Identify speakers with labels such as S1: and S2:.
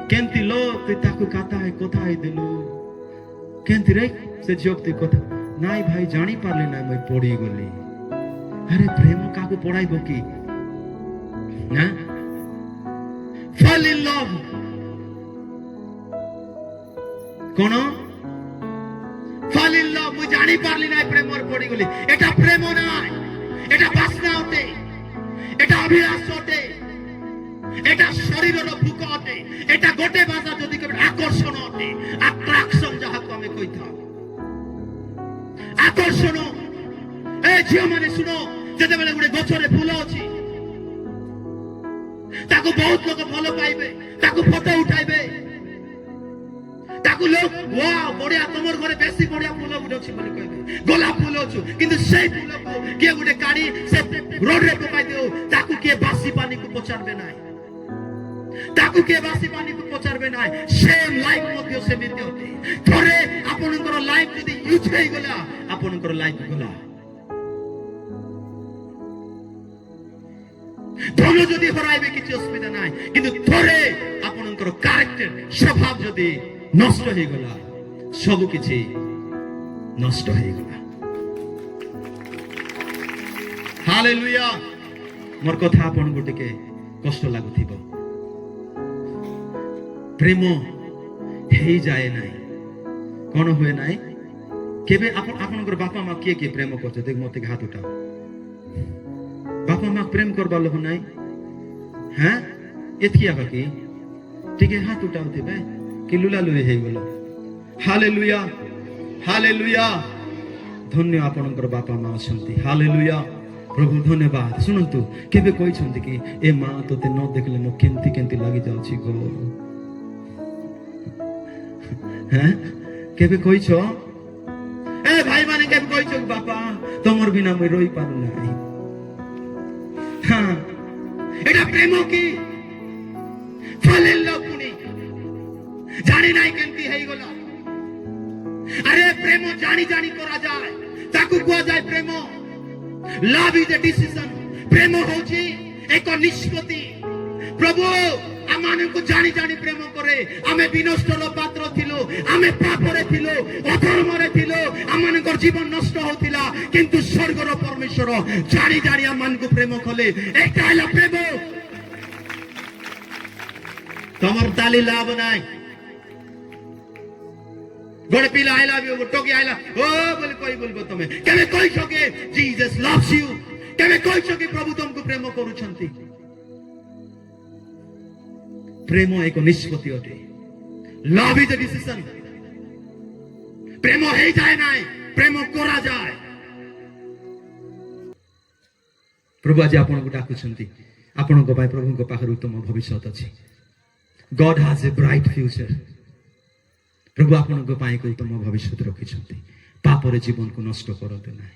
S1: केंती लो तुई ताकू काताय कोथाय दिलु केंती रे से जोक तुई कोथा नाई भाई जानी पारले ना मैं पड़ी गली। अरे प्रेम काकू पड़ाइबो की ना fall in love cone fall in love मुई जानी पारली ना प्रेमर पड़ी गली। एटा प्रेम नाय, एटा बासना होते, एटा अभिलाष होते, एटा शरीरर भूक होते, एटा गोटे भाषा जदि केबे आकर्षण होते, अट्रैक्शन जहाको हमें कहिथा आकर्षण। ए झियो माने सुनो जते बेले गुडे गछरे फूल अछि ताको बहुत लोग भलो पाइबे, ताको फोटो उठाइबे, ताको लोग वाओ बढ़िया तमर घरे बेसी बढ़िया फूल गुडे अछि बोली कहबे, गोलाप फूल अछि किंतु सेई फूल को के गुडे काडी से रोड रे पकाइ दियो ताको के बासी पानी को पचारबे नाय, ताकू के बासी पानी को पचारबे नाय। सेम लाइफ मध्ये सेमिति होते थरे आपनकर लाइफ जदि यूज हेइ गला आपनकर लाइफ गला। धन जदि हराइबे किछि असुविधा नाय किंतु थरे आपनकर कैरेक्टर स्वभाव जदि नष्ट हेइ गला सब किछि नष्ट हेइ गला। हालेलुया। मोर कथा आपन गुटिके कष्ट लागुथिबो प्रेम हेई जाए नाई कौन हुए नाई केबे आपनकर बापा माँ किए प्रेम करते देख मते हाथ उठाओ बापा माँ प्रेम करबा लोग नाई हैं एथिया बाकी ठीक है हाथ उठाओ देबे कि लुला लुई हेई गेलो। Hallelujah hallelujah. धन्य आपनकर बापा माँ अछंती। हालेलुया प्रभु धन्यवाद। सुनंतु केबे कोइ छंती कि ए माँ तोते न देखले मो केंती केंती लागि जाउछि गो हैं केबे कोइ छो ए भाई माने केबे कोइ छो बापा तमर बिना मैं रोई पारु नाही। हां एटा प्रेम की फल इन लव पुनी जानी नाही केंती हेई गला। अरे प्रेम जानी जानी करा जाय ताकू कुआ जाय प्रेम। Love is a decision. प्रेम होची एक निष्पत्ति। प्रभु आमाने को जानी जानी प्रेम करे आमे विनष्टर पात्र थिलो आमे पापरे थिलो अधर्मरे थिलो आमाने को जीवन नष्ट होतिला किंतु स्वर्गर परमेश्वर जानी जानी आमान को प्रेम कले एटा हला प्रेम। तमर ताली लाभ नाय गोड़े पिला आई लव यू टोकी आई लव ओ बोले कोई बोलबो तमे केबे कोइ छके जीसस लव्स यू केबे कोइ छके प्रभु तुमको प्रेम करूछंती। प्रेम एक निष्पत्ति अटे। Love is a decision. प्रेम हेई जाय नाय प्रेम करा जाय। प्रभु आज आपन को डाकुछंती आपन को पाए प्रभु को पाखर उत्तम भविष्य अछि। God has a bright future. प्रभु आपन को पाए को उत्तम भविष्य रखिछंती। पापर जीवन को नष्ट करते नाय।